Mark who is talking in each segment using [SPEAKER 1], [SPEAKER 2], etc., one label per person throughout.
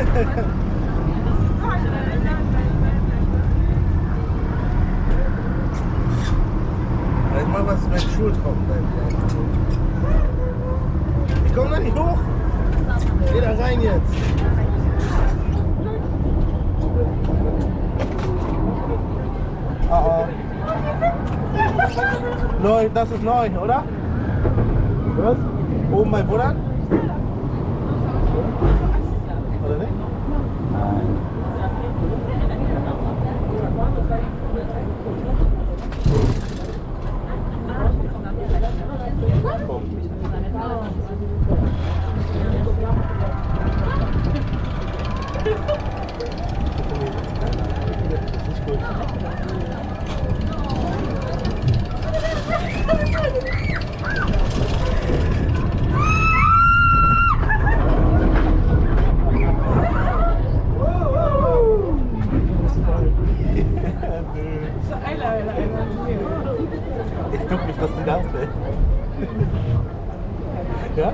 [SPEAKER 1] Ich mach was, mein Stuhl trocken bleibt. Ich komm da nicht hoch. Geh da rein jetzt. Neu, das ist neu, oder? Was? Oben bei Buddha? Oder nicht? Ich guck nicht, dass die da fällt. Ja?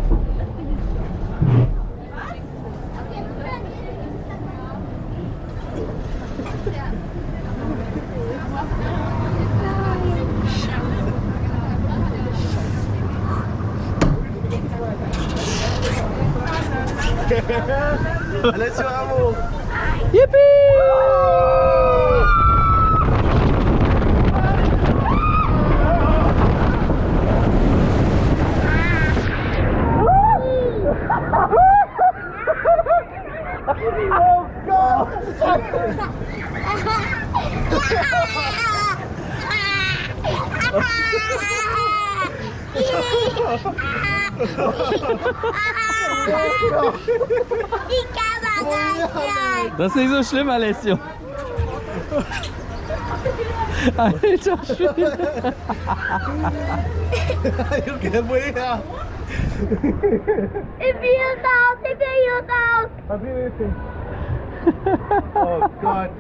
[SPEAKER 1] Alessio, amo! Yippie! Oh Gott!
[SPEAKER 2] Das ist nicht so schlimm, Alessio. Alter Schwede.
[SPEAKER 1] You get way out.
[SPEAKER 3] If you out, if you out.
[SPEAKER 1] Oh Gott.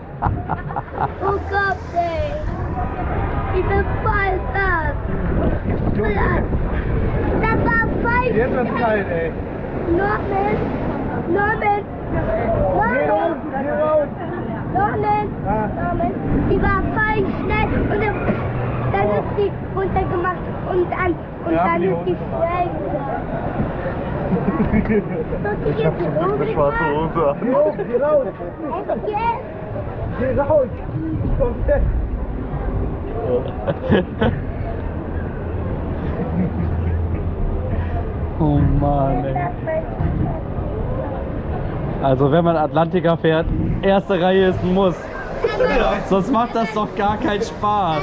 [SPEAKER 3] Oh Gott, ey. Ich bin voll das. Das war voll.
[SPEAKER 1] Jetzt wird's kalt, ey.
[SPEAKER 3] Norman. Norman.
[SPEAKER 1] Geh raus, geh raus.
[SPEAKER 3] Norman. Norman. Die war voll schnell und dann ist sie runtergemacht und dann ist die Spray.
[SPEAKER 1] Ich hab zum Glück eine schwarze Hose an. Geh raus. Geh raus. Komm weg.
[SPEAKER 2] Oh Mann, ey. Also wenn man Atlantica fährt, erste Reihe ist ein Muss. Sonst macht das doch gar keinen Spaß.